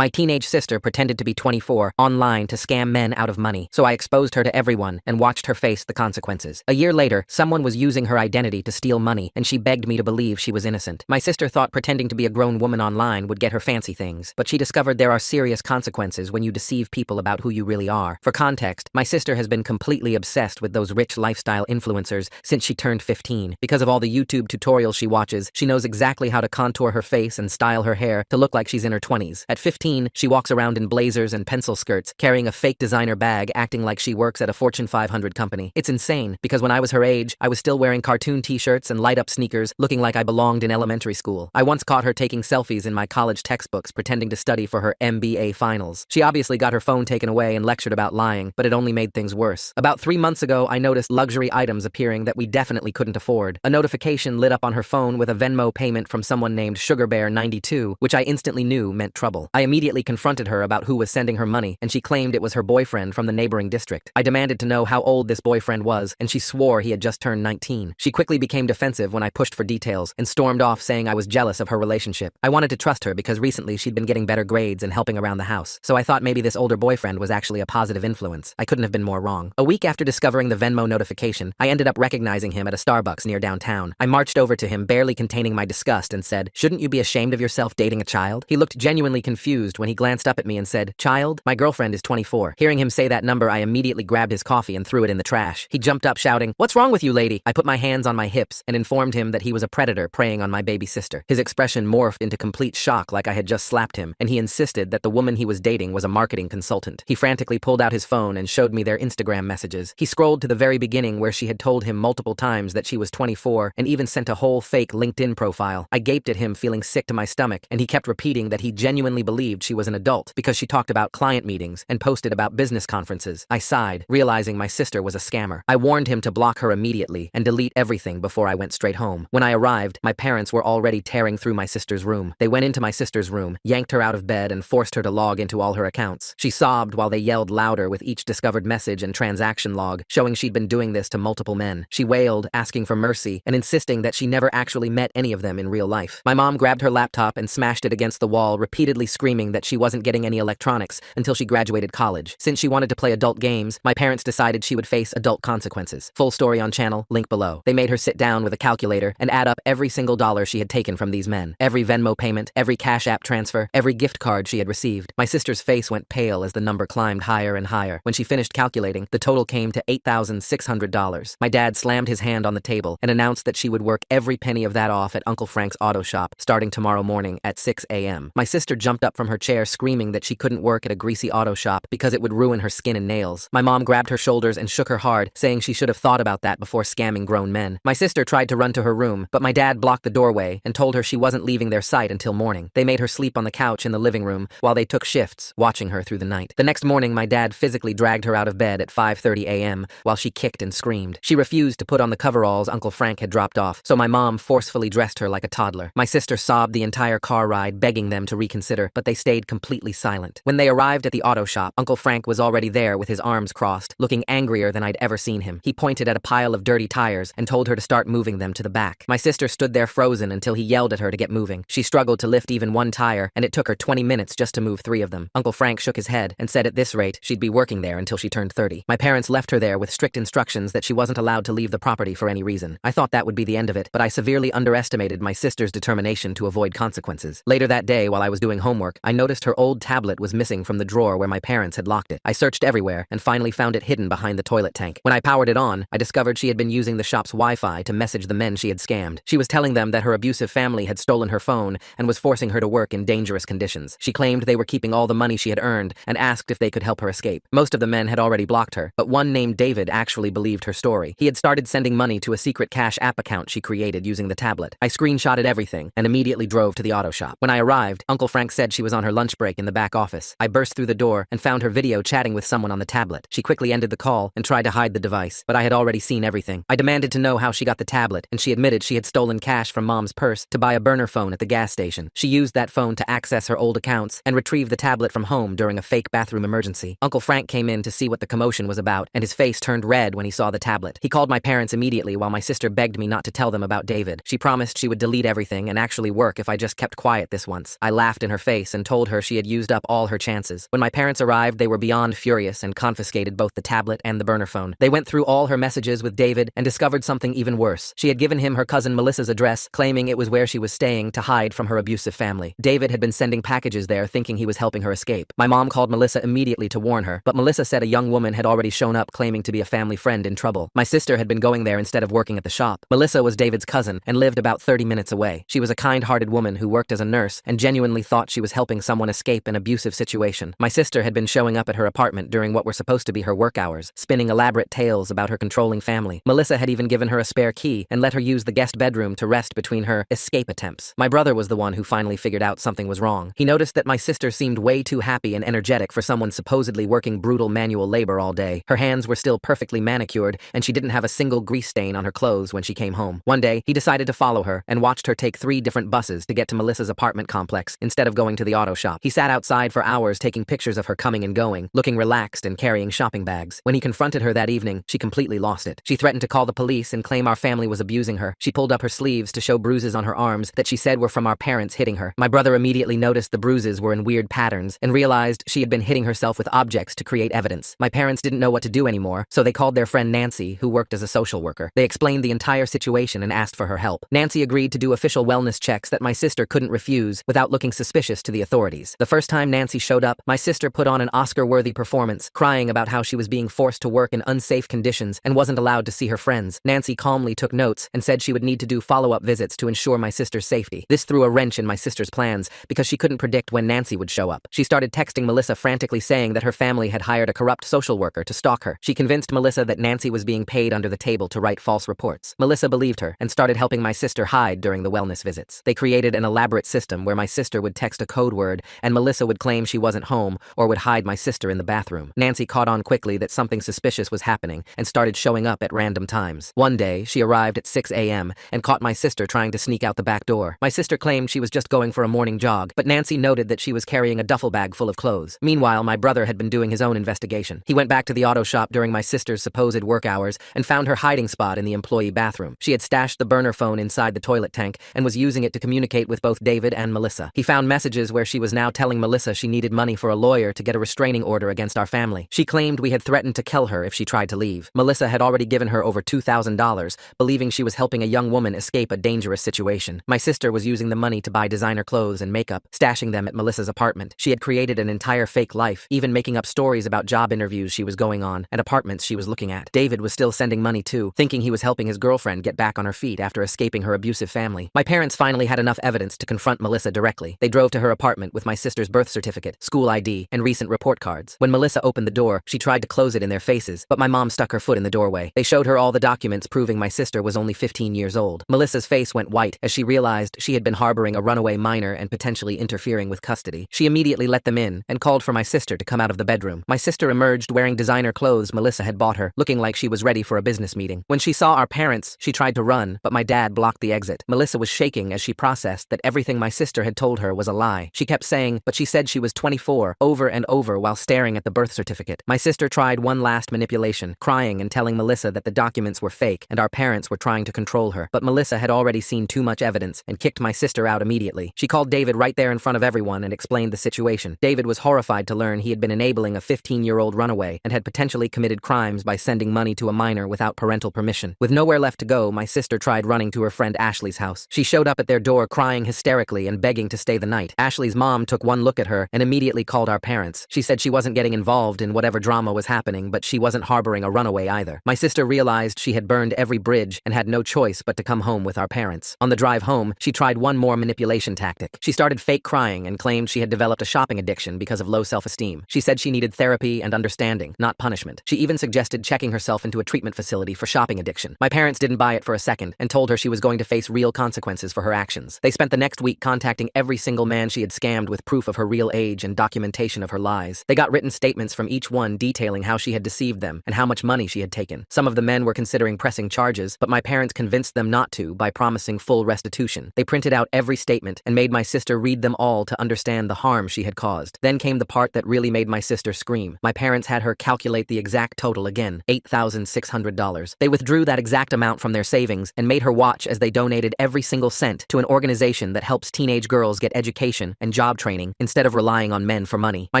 My teenage sister pretended to be 24 online to scam men out of money, so I exposed her to everyone and watched her face the consequences. A year later, someone was using her identity to steal money, and she begged me to believe she was innocent. My sister thought pretending to be a grown woman online would get her fancy things, but she discovered there are serious consequences when you deceive people about who you really are. For context, my sister has been completely obsessed with those rich lifestyle influencers since she turned 15. Because of all the YouTube tutorials she watches, she knows exactly how to contour her face and style her hair to look like she's in her 20s. At 15, she walks around in blazers and pencil skirts, carrying a fake designer bag, acting like she works at a Fortune 500 company. It's insane, because when I was her age, I was still wearing cartoon t-shirts and light-up sneakers, looking like I belonged in elementary school. I once caught her taking selfies in my college textbooks, pretending to study for her MBA finals. She obviously got her phone taken away and lectured about lying, but it only made things worse. About 3 months ago, I noticed luxury items appearing that we definitely couldn't afford. A notification lit up on her phone with a Venmo payment from someone named SugarBear92, which I instantly knew meant trouble. I immediately confronted her about who was sending her money, and she claimed it was her boyfriend from the neighboring district. I demanded to know how old this boyfriend was, and she swore he had just turned 19. She quickly became defensive when I pushed for details and stormed off saying I was jealous of her relationship. I wanted to trust her because recently she'd been getting better grades and helping around the house, so I thought maybe this older boyfriend was actually a positive influence. I couldn't have been more wrong. A week after discovering the Venmo notification, I ended up recognizing him at a Starbucks near downtown. I marched over to him, barely containing my disgust, and said, "Shouldn't you be ashamed of yourself dating a child?" He looked genuinely confused when he glanced up at me and said, "Child? My girlfriend is 24. Hearing him say that number, I immediately grabbed his coffee and threw it in the trash. He jumped up shouting, "What's wrong with you, lady?" I put my hands on my hips and informed him that he was a predator preying on my baby sister. His expression morphed into complete shock like I had just slapped him, and he insisted that the woman he was dating was a marketing consultant. He frantically pulled out his phone and showed me their Instagram messages. He scrolled to the very beginning where she had told him multiple times that she was 24 and even sent a whole fake LinkedIn profile. I gaped at him, feeling sick to my stomach, and he kept repeating that he genuinely believed she was an adult because she talked about client meetings and posted about business conferences. I sighed, realizing my sister was a scammer. I warned him to block her immediately and delete everything before I went straight home. When I arrived, my parents were already tearing through my sister's room. They went into my sister's room, yanked her out of bed, and forced her to log into all her accounts. She sobbed while they yelled louder with each discovered message and transaction log, showing she'd been doing this to multiple men. She wailed, asking for mercy and insisting that she never actually met any of them in real life. My mom grabbed her laptop and smashed it against the wall, repeatedly screaming that she wasn't getting any electronics until she graduated college. Since she wanted to play adult games, my parents decided she would face adult consequences. Full story on channel, link below. They made her sit down with a calculator and add up every single dollar she had taken from these men. Every Venmo payment, every Cash App transfer, every gift card she had received. My sister's face went pale as the number climbed higher and higher. When she finished calculating, the total came to $8,600. My dad slammed his hand on the table and announced that she would work every penny of that off at Uncle Frank's auto shop starting tomorrow morning at 6 a.m. My sister jumped up from her chair screaming that she couldn't work at a greasy auto shop because it would ruin her skin and nails. My mom grabbed her shoulders and shook her hard, saying she should have thought about that before scamming grown men. My sister tried to run to her room, but my dad blocked the doorway and told her she wasn't leaving their sight until morning. They made her sleep on the couch in the living room while they took shifts, watching her through the night. The next morning, my dad physically dragged her out of bed at 5:30 a.m. while she kicked and screamed. She refused to put on the coveralls Uncle Frank had dropped off, so my mom forcefully dressed her like a toddler. My sister sobbed the entire car ride, begging them to reconsider, but they stayed completely silent. When they arrived at the auto shop, Uncle Frank was already there with his arms crossed, looking angrier than I'd ever seen him. He pointed at a pile of dirty tires and told her to start moving them to the back. My sister stood there frozen until he yelled at her to get moving. She struggled to lift even one tire, and it took her 20 minutes just to move 3 of them. Uncle Frank shook his head and said at this rate, she'd be working there until she turned 30. My parents left her there with strict instructions that she wasn't allowed to leave the property for any reason. I thought that would be the end of it, but I severely underestimated my sister's determination to avoid consequences. Later that day, while I was doing homework, I noticed her old tablet was missing from the drawer where my parents had locked it. I searched everywhere and finally found it hidden behind the toilet tank. When I powered it on, I discovered she had been using the shop's Wi-Fi to message the men she had scammed. She was telling them that her abusive family had stolen her phone and was forcing her to work in dangerous conditions. She claimed they were keeping all the money she had earned and asked if they could help her escape. Most of the men had already blocked her, but one named David actually believed her story. He had started sending money to a secret Cash App account she created using the tablet. I screenshotted everything and immediately drove to the auto shop. When I arrived, Uncle Frank said she was on her lunch break in the back office. I burst through the door and found her video chatting with someone on the tablet. She quickly ended the call and tried to hide the device, but I had already seen everything. I demanded to know how she got the tablet, and she admitted she had stolen cash from Mom's purse to buy a burner phone at the gas station. She used that phone to access her old accounts and retrieve the tablet from home during a fake bathroom emergency. Uncle Frank came in to see what the commotion was about, and his face turned red when he saw the tablet. He called my parents immediately while my sister begged me not to tell them about David. She promised she would delete everything and actually work if I just kept quiet this once. I laughed in her face and told her she had used up all her chances. When my parents arrived, they were beyond furious and confiscated both the tablet and the burner phone. They went through all her messages with David and discovered something even worse. She had given him her cousin Melissa's address, claiming it was where she was staying to hide from her abusive family. David had been sending packages there, thinking he was helping her escape. My mom called Melissa immediately to warn her, but Melissa said a young woman had already shown up claiming to be a family friend in trouble. My sister had been going there instead of working at the shop. Melissa was David's cousin and lived about 30 minutes away. She was a kind-hearted woman who worked as a nurse and genuinely thought she was helping someone escape an abusive situation. My sister had been showing up at her apartment during what were supposed to be her work hours, spinning elaborate tales about her controlling family. Melissa had even given her a spare key and let her use the guest bedroom to rest between her escape attempts. My brother was the one who finally figured out something was wrong. He noticed that my sister seemed way too happy and energetic for someone supposedly working brutal manual labor all day. Her hands were still perfectly manicured, and she didn't have a single grease stain on her clothes when she came home. One day, he decided to follow her and watched her take 3 different buses to get to Melissa's apartment complex instead of going to the auto shop. He sat outside for hours taking pictures of her coming and going, looking relaxed and carrying shopping bags. When he confronted her that evening, she completely lost it. She threatened to call the police and claim our family was abusing her. She pulled up her sleeves to show bruises on her arms that she said were from our parents hitting her. My brother immediately noticed the bruises were in weird patterns and realized she had been hitting herself with objects to create evidence. My parents didn't know what to do anymore, so they called their friend Nancy, who worked as a social worker. They explained the entire situation and asked for her help. Nancy agreed to do official wellness checks that my sister couldn't refuse without looking suspicious to the authorities. The first time Nancy showed up, my sister put on an Oscar-worthy performance, crying about how she was being forced to work in unsafe conditions and wasn't allowed to see her friends. Nancy calmly took notes and said she would need to do follow-up visits to ensure my sister's safety. This threw a wrench in my sister's plans because she couldn't predict when Nancy would show up. She started texting Melissa frantically saying that her family had hired a corrupt social worker to stalk her. She convinced Melissa that Nancy was being paid under the table to write false reports. Melissa believed her and started helping my sister hide during the wellness visits. They created an elaborate system where my sister would text a code word and Melissa would claim she wasn't home or would hide my sister in the bathroom. Nancy caught on quickly that something suspicious was happening and started showing up at random times. One day, she arrived at 6 a.m. and caught my sister trying to sneak out the back door. My sister claimed she was just going for a morning jog, but Nancy noted that she was carrying a duffel bag full of clothes. Meanwhile, my brother had been doing his own investigation. He went back to the auto shop during my sister's supposed work hours and found her hiding spot in the employee bathroom. She had stashed the burner phone inside the toilet tank and was using it to communicate with both David and Melissa. He found messages where she was now telling Melissa she needed money for a lawyer to get a restraining order against our family. She claimed we had threatened to kill her if she tried to leave. Melissa had already given her over $2,000, believing she was helping a young woman escape a dangerous situation. My sister was using the money to buy designer clothes and makeup, stashing them at Melissa's apartment. She had created an entire fake life, even making up stories about job interviews she was going on and apartments she was looking at. David was still sending money too, thinking he was helping his girlfriend get back on her feet after escaping her abusive family. My parents finally had enough evidence to confront Melissa directly. They drove to her apartment with my sister's birth certificate, school ID, and recent report cards. When Melissa opened the door, she tried to close it in their faces, but my mom stuck her foot in the doorway. They showed her all the documents proving my sister was only 15 years old. Melissa's face went white as she realized she had been harboring a runaway minor and potentially interfering with custody. She immediately let them in and called for my sister to come out of the bedroom. My sister emerged wearing designer clothes Melissa had bought her, looking like she was ready for a business meeting. When she saw our parents, she tried to run, but my dad blocked the exit. Melissa was shaking as she processed that everything my sister had told her was a lie. She kept saying, but she said she was 24, over and over while staring at the birth certificate. My sister tried one last manipulation, crying and telling Melissa that the documents were fake and our parents were trying to control her. But Melissa had already seen too much evidence and kicked my sister out immediately. She called David right there in front of everyone and explained the situation. David was horrified to learn he had been enabling a 15-year-old runaway and had potentially committed crimes by sending money to a minor without parental permission. With nowhere left to go, my sister tried running to her friend Ashley's house. She showed up at their door crying hysterically and begging to stay the night. Ashley's mom took one look at her and immediately called our parents. She said she wasn't getting involved in whatever drama was happening, but she wasn't harboring a runaway either. My sister realized she had burned every bridge and had no choice but to come home with our parents. On the drive home, she tried one more manipulation tactic. She started fake crying and claimed she had developed a shopping addiction because of low self-esteem. She said she needed therapy and understanding, not punishment. She even suggested checking herself into a treatment facility for shopping addiction. My parents didn't buy it for a second and told her she was going to face real consequences for her actions. They spent the next week contacting every single man she had scammed with proof of her real age and documentation of her lies. They got written statements from each one detailing how she had deceived them and how much money she had taken. Some of the men were considering pressing charges, but my parents convinced them not to by promising full restitution. They printed out every statement and made my sister read them all to understand the harm she had caused. Then came the part that really made my sister scream. My parents had her calculate the exact total again, $8,600. They withdrew that exact amount from their savings and made her watch as they donated every single cent to an organization that helps teenage girls get education and and job training instead of relying on men for money. My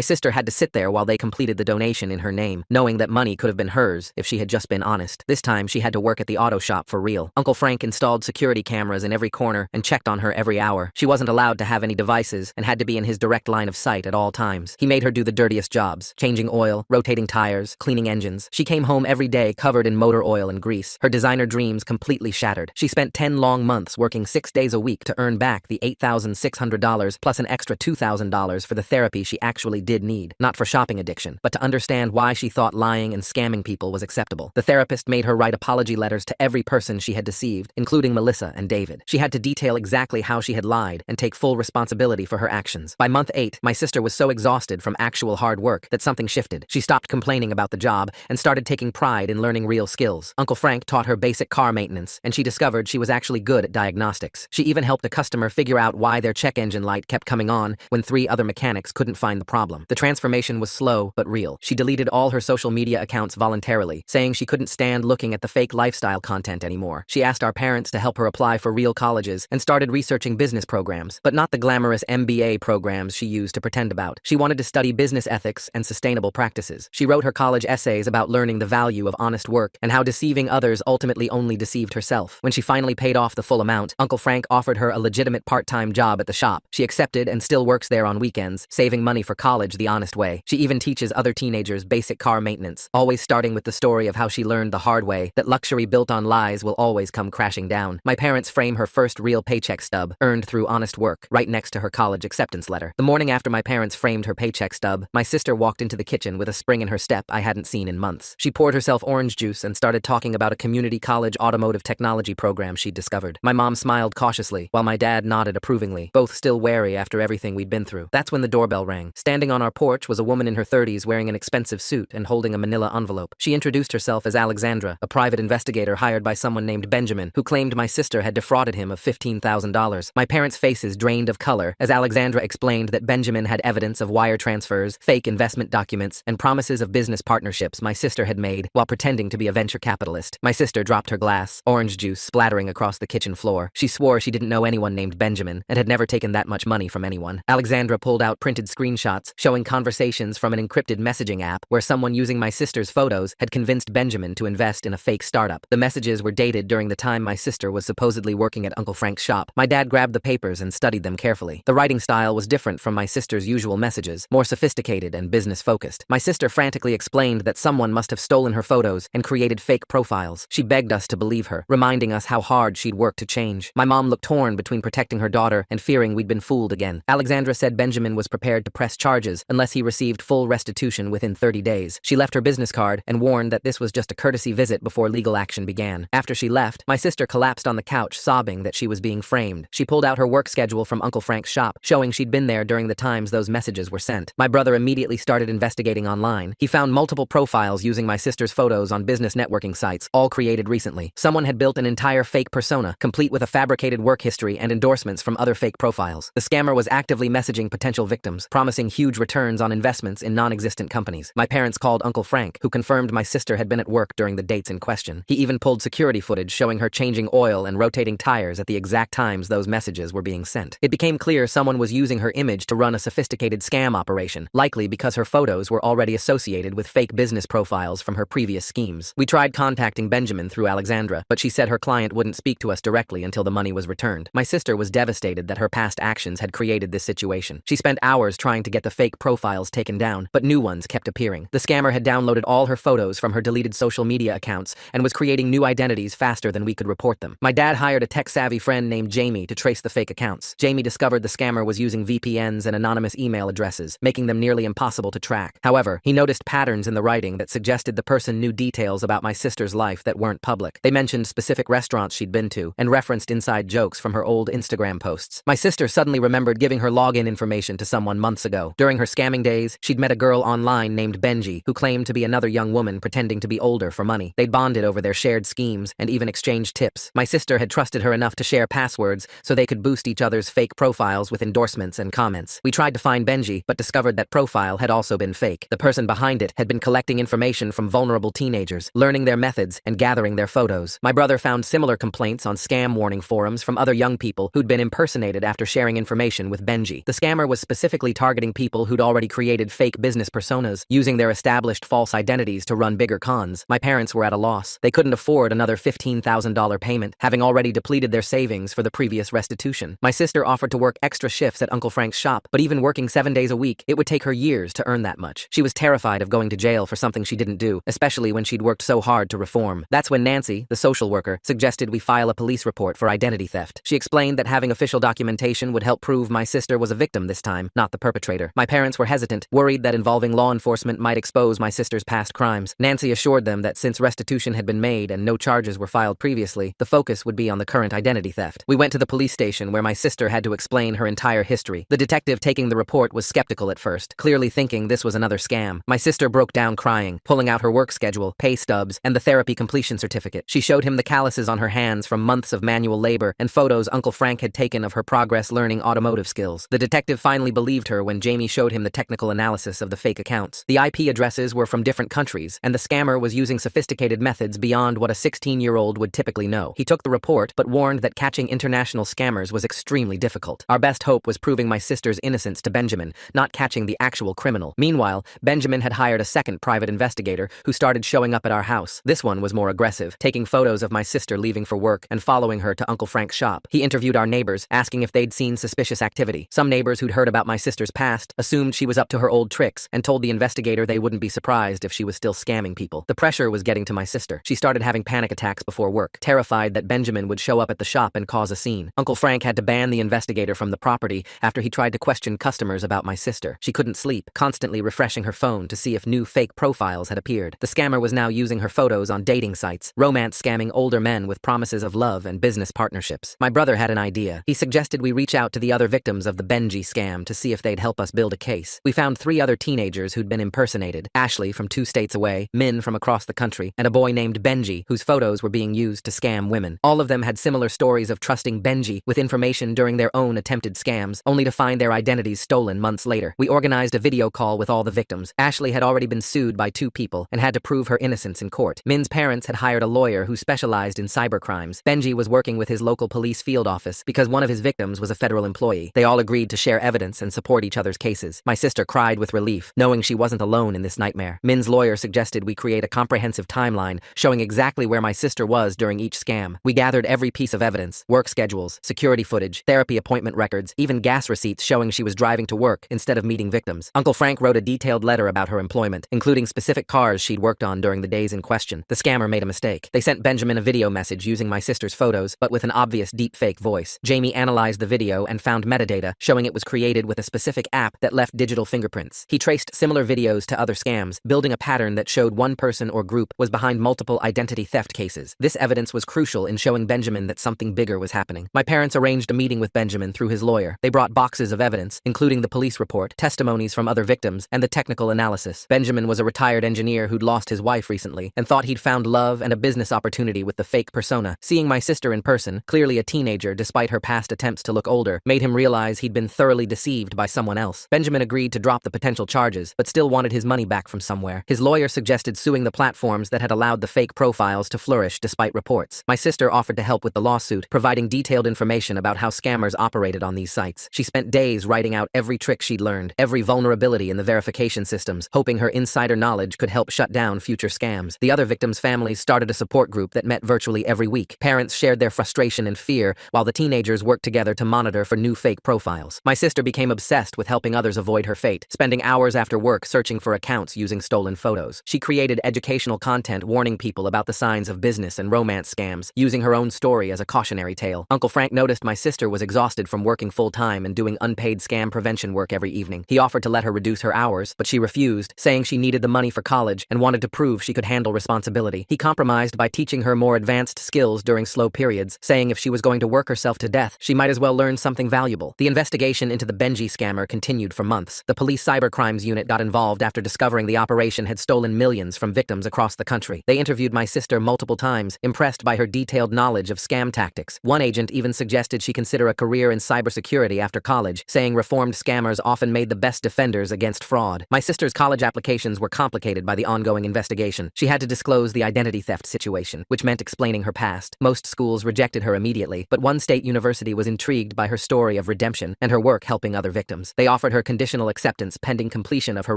sister had to sit there while they completed the donation in her name, knowing that money could have been hers if she had just been honest. This time, she had to work at the auto shop for real. Uncle Frank installed security cameras in every corner and checked on her every hour. She wasn't allowed to have any devices and had to be in his direct line of sight at all times. He made her do the dirtiest jobs, changing oil, rotating tires, cleaning engines. She came home every day covered in motor oil and grease, her designer dreams completely shattered. She spent 10 long months working 6 days a week to earn back the $8,600 plus an extra $2,000 for the therapy she actually did need, not for shopping addiction, but to understand why she thought lying and scamming people was acceptable. The therapist made her write apology letters to every person she had deceived, including Melissa and David. She had to detail exactly how she had lied and take full responsibility for her actions. By month 8, my sister was so exhausted from actual hard work that something shifted. She stopped complaining about the job and started taking pride in learning real skills. Uncle Frank taught her basic car maintenance, and she discovered she was actually good at diagnostics. She even helped a customer figure out why their check engine light kept coming on when 3 other mechanics couldn't find the problem. The transformation was slow but real. She deleted all her social media accounts voluntarily, saying she couldn't stand looking at the fake lifestyle content anymore. She asked our parents to help her apply for real colleges and started researching business programs, but not the glamorous MBA programs she used to pretend about. She wanted to study business ethics and sustainable practices. She wrote her college essays about learning the value of honest work and how deceiving others ultimately only deceived herself. When she finally paid off the full amount, Uncle Frank offered her a legitimate part-time job at the shop. She accepted and still works there on weekends, saving money for college the honest way. She even teaches other teenagers basic car maintenance, always starting with the story of how she learned the hard way that luxury built on lies will always come crashing down. My parents frame her first real paycheck stub, earned through honest work, right next to her college acceptance letter. The morning after my parents framed her paycheck stub, my sister walked into the kitchen with a spring in her step I hadn't seen in months. She poured herself orange juice and started talking about a community college automotive technology program she'd discovered. My mom smiled cautiously, while my dad nodded approvingly, both still wary after everything we'd been through. That's when the doorbell rang. Standing on our porch was a woman in her 30s wearing an expensive suit and holding a manila envelope. She introduced herself as Alexandra, a private investigator hired by someone named Benjamin, who claimed my sister had defrauded him of $15,000. My parents' faces drained of color as Alexandra explained that Benjamin had evidence of wire transfers, fake investment documents, and promises of business partnerships my sister had made while pretending to be a venture capitalist. My sister dropped her glass, orange juice splattering across the kitchen floor. She swore she didn't know anyone named Benjamin and had never taken that much money from anyone. Alexandra pulled out printed screenshots showing conversations from an encrypted messaging app where someone using my sister's photos had convinced Benjamin to invest in a fake startup. The messages were dated during the time my sister was supposedly working at Uncle Frank's shop. My dad grabbed the papers and studied them carefully. The writing style was different from my sister's usual messages, more sophisticated and business-focused. My sister frantically explained that someone must have stolen her photos and created fake profiles. She begged us to believe her, reminding us how hard she'd worked to change. My mom looked torn between protecting her daughter and fearing we'd been fooled again. Alexandra said Benjamin was prepared to press charges unless he received full restitution within 30 days. She left her business card and warned that this was just a courtesy visit before legal action began. After she left, my sister collapsed on the couch, sobbing that she was being framed. She pulled out her work schedule from Uncle Frank's shop, showing she'd been there during the times those messages were sent. My brother immediately started investigating online. He found multiple profiles using my sister's photos on business networking sites, all created recently. Someone had built an entire fake persona, complete with a fabricated work history and endorsements from other fake profiles. The scammer was actively messaging potential victims, promising huge returns on investments in non-existent companies. My parents called Uncle Frank, who confirmed my sister had been at work during the dates in question. He even pulled security footage showing her changing oil and rotating tires at the exact times those messages were being sent. It became clear someone was using her image to run a sophisticated scam operation, likely because her photos were already associated with fake business profiles from her previous schemes. We tried contacting Benjamin through Alexandra, but she said her client wouldn't speak to us directly until the money was returned. My sister was devastated that her past actions had created this situation. She spent hours trying to get the fake profiles taken down, but new ones kept appearing. The scammer had downloaded all her photos from her deleted social media accounts and was creating new identities faster than we could report them. My dad hired a tech-savvy friend named Jamie to trace the fake accounts. Jamie discovered the scammer was using VPNs and anonymous email addresses, making them nearly impossible to track. However, he noticed patterns in the writing that suggested the person knew details about my sister's life that weren't public. They mentioned specific restaurants she'd been to and referenced inside jokes from her old Instagram posts. My sister suddenly remembered giving her login information to someone months ago. During her scamming days, she'd met a girl online named Benji, who claimed to be another young woman pretending to be older for money. They'd bonded over their shared schemes and even exchanged tips. My sister had trusted her enough to share passwords so they could boost each other's fake profiles with endorsements and comments. We tried to find Benji, but discovered that profile had also been fake. The person behind it had been collecting information from vulnerable teenagers, learning their methods and gathering their photos. My brother found similar complaints on scam warning forums from other young people who'd been impersonated after sharing information with with Benji. The scammer was specifically targeting people who'd already created fake business personas, using their established false identities to run bigger cons. My parents were at a loss. They couldn't afford another $15,000 payment, having already depleted their savings for the previous restitution. My sister offered to work extra shifts at Uncle Frank's shop, but even working 7 days a week, it would take her years to earn that much. She was terrified of going to jail for something she didn't do, especially when she'd worked so hard to reform. That's when Nancy, the social worker, suggested we file a police report for identity theft. She explained that having official documentation would help prove my sister was a victim this time, not the perpetrator. My parents were hesitant, worried that involving law enforcement might expose my sister's past crimes. Nancy assured them that since restitution had been made and no charges were filed previously, the focus would be on the current identity theft. We went to the police station where my sister had to explain her entire history. The detective taking the report was skeptical at first, clearly thinking this was another scam. My sister broke down crying, pulling out her work schedule, pay stubs, and the therapy completion certificate. She showed him the calluses on her hands from months of manual labor and photos Uncle Frank had taken of her progress learning automotive skills. The detective finally believed her when Jamie showed him the technical analysis of the fake accounts. The IP addresses were from different countries, and the scammer was using sophisticated methods beyond what a 16-year-old would typically know. He took the report, but warned that catching international scammers was extremely difficult. Our best hope was proving my sister's innocence to Benjamin, not catching the actual criminal. Meanwhile, Benjamin had hired a second private investigator who started showing up at our house. This one was more aggressive, taking photos of my sister leaving for work and following her to Uncle Frank's shop. He interviewed our neighbors, asking if they'd seen suspicious activity. Some neighbors who'd heard about my sister's past assumed she was up to her old tricks and told the investigator they wouldn't be surprised if she was still scamming people. The pressure was getting to my sister. She started having panic attacks before work, terrified that Benjamin would show up at the shop and cause a scene. Uncle Frank had to ban the investigator from the property after he tried to question customers about my sister. She couldn't sleep, constantly refreshing her phone to see if new fake profiles had appeared. The scammer was now using her photos on dating sites, romance scamming older men with promises of love and business partnerships. My brother had an idea. He suggested we reach out to the other victims of the Benji scam to see if they'd help us build a case. We found 3 other teenagers who'd been impersonated: Ashley from 2 states away, Min from across the country, and a boy named Benji whose photos were being used to scam women. All of them had similar stories of trusting Benji with information during their own attempted scams, only to find their identities stolen months later. We organized a video call with all the victims. Ashley had already been sued by 2 people and had to prove her innocence in court. Min's parents had hired a lawyer who specialized in cybercrimes. Benji was working with his local police field office because one of his victims was a federal employee. They all agreed to share evidence and support each other's cases. My sister cried with relief, knowing she wasn't alone in this nightmare. Min's lawyer suggested we create a comprehensive timeline showing exactly where my sister was during each scam. We gathered every piece of evidence: work schedules, security footage, therapy appointment records, even gas receipts showing she was driving to work instead of meeting victims. Uncle Frank wrote a detailed letter about her employment, including specific cars she'd worked on during the days in question. The scammer made a mistake. They sent Benjamin a video message using my sister's photos, but with an obvious deepfake voice. Jamie analyzed the video and found metadata showing it was created with a specific app that left digital fingerprints. He traced similar videos to other scams, building a pattern that showed one person or group was behind multiple identity theft cases. This evidence was crucial in showing Benjamin that something bigger was happening. My parents arranged a meeting with Benjamin through his lawyer. They brought boxes of evidence, including the police report, testimonies from other victims, and the technical analysis. Benjamin was a retired engineer who'd lost his wife recently and thought he'd found love and a business opportunity with the fake persona. Seeing my sister in person, clearly a teenager despite her past attempts to look older, made him realize he'd been thoroughly deceived by someone else. Benjamin agreed to drop the potential charges, but still wanted his money back from somewhere. His lawyer suggested suing the platforms that had allowed the fake profiles to flourish despite reports. My sister offered to help with the lawsuit, providing detailed information about how scammers operated on these sites. She spent days writing out every trick she'd learned, every vulnerability in the verification systems, hoping her insider knowledge could help shut down future scams. The other victims' families started a support group that met virtually every week. Parents shared their frustration and fear, while the teenagers worked together to monitor for new fake profiles. My sister became obsessed with helping others avoid her fate, spending hours after work searching for accounts using stolen photos. She created educational content warning people about the signs of business and romance scams, using her own story as a cautionary tale. Uncle Frank noticed my sister was exhausted from working full-time and doing unpaid scam prevention work every evening. He offered to let her reduce her hours, but she refused, saying she needed the money for college and wanted to prove she could handle responsibility. He compromised by teaching her more advanced skills during slow periods, saying if she was going to work herself to death, she might as well learn something valuable. The investigation into the Benji scammer continued for months. The police cybercrimes unit got involved after discovering the operation had stolen millions from victims across the country. They interviewed my sister multiple times, impressed by her detailed knowledge of scam tactics. One agent even suggested she consider a career in cybersecurity after college, saying reformed scammers often made the best defenders against fraud. My sister's college applications were complicated by the ongoing investigation. She had to disclose the identity theft situation, which meant explaining her past. Most schools rejected her immediately, but one state university was intrigued by her story of redemption redemption and her work helping other victims. They offered her conditional acceptance pending completion of her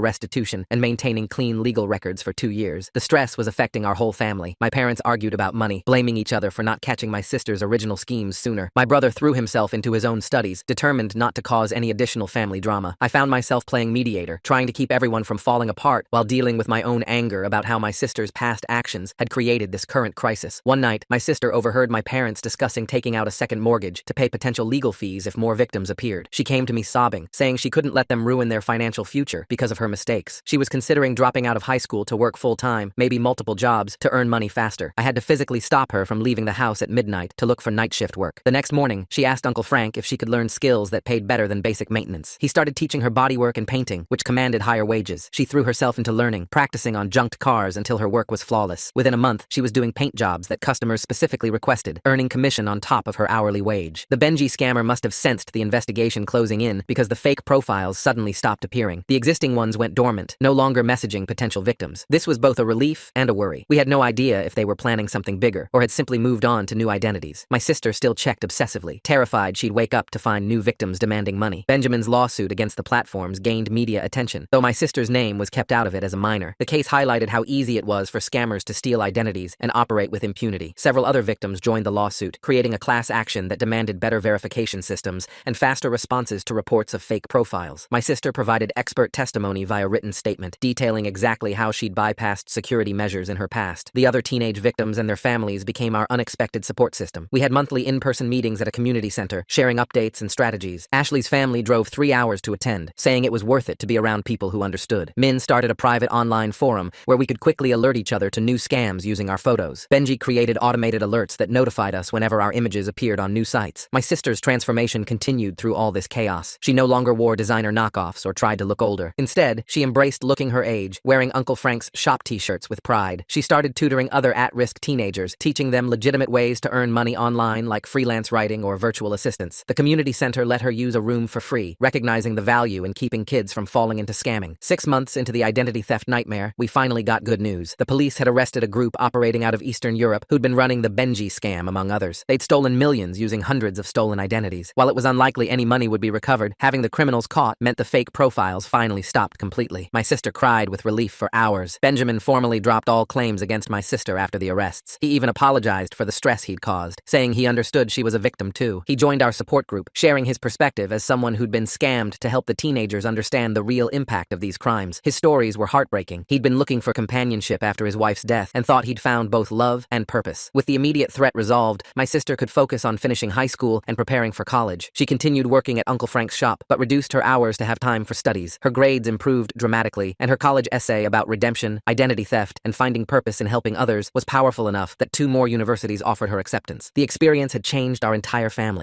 restitution and maintaining clean legal records for 2 years. The stress was affecting our whole family. My parents argued about money, blaming each other for not catching my sister's original schemes sooner. My brother threw himself into his own studies, determined not to cause any additional family drama. I found myself playing mediator, trying to keep everyone from falling apart while dealing with my own anger about how my sister's past actions had created this current crisis. One night, my sister overheard my parents discussing taking out a second mortgage to pay potential legal fees if more victims appeared. She came to me sobbing, saying she couldn't let them ruin their financial future because of her mistakes. She was considering dropping out of high school to work full-time, maybe multiple jobs, to earn money faster. I had to physically stop her from leaving the house at midnight to look for night shift work. The next morning, she asked Uncle Frank if she could learn skills that paid better than basic maintenance. He started teaching her bodywork and painting, which commanded higher wages. She threw herself into learning, practicing on junked cars until her work was flawless. Within a month, she was doing paint jobs that customers specifically requested, earning commission on top of her hourly wage. The Benji scammer must have sensed the investigation closing in because the fake profiles suddenly stopped appearing. The existing ones went dormant, no longer messaging potential victims. This was both a relief and a worry. We had no idea if they were planning something bigger or had simply moved on to new identities. My sister still checked obsessively, terrified she'd wake up to find new victims demanding money. Benjamin's lawsuit against the platforms gained media attention, though my sister's name was kept out of it as a minor. The case highlighted how easy it was for scammers to steal identities and operate with impunity. Several other victims joined the lawsuit, creating a class action that demanded better verification systems and faster responses to reports of fake profiles. My sister provided expert testimony via written statement, detailing exactly how she'd bypassed security measures in her past. The other teenage victims and their families became our unexpected support system. We had monthly in-person meetings at a community center, sharing updates and strategies. Ashley's family drove 3 hours to attend, saying it was worth it to be around people who understood. Min started a private online forum where we could quickly alert each other to new scams using our photos. Benji created automated alerts that notified us whenever our images appeared on new sites. My sister's transformation continued through all this chaos. She no longer wore designer knockoffs or tried to look older. Instead, she embraced looking her age, wearing Uncle Frank's shop t-shirts with pride. She started tutoring other at-risk teenagers, teaching them legitimate ways to earn money online like freelance writing or virtual assistants. The community center let her use a room for free, recognizing the value in keeping kids from falling into scamming. 6 months into the identity theft nightmare, we finally got good news. The police had arrested a group operating out of Eastern Europe who'd been running the Benji scam, among others. They'd stolen millions using hundreds of stolen identities. While it was unlikely any money would be recovered, having the criminals caught meant the fake profiles finally stopped completely. My sister cried with relief for hours. Benjamin formally dropped all claims against my sister after the arrests. He even apologized for the stress he'd caused, saying he understood she was a victim too. He joined our support group, sharing his perspective as someone who'd been scammed to help the teenagers understand the real impact of these crimes. His stories were heartbreaking. He'd been looking for companionship after his wife's death and thought he'd found both love and purpose. With the immediate threat resolved, my sister could focus on finishing high school and preparing for college. She continued working at Uncle Frank's shop, but reduced her hours to have time for studies. Her grades improved dramatically, and her college essay about redemption, identity theft, and finding purpose in helping others was powerful enough that 2 more universities offered her acceptance. The experience had changed our entire family.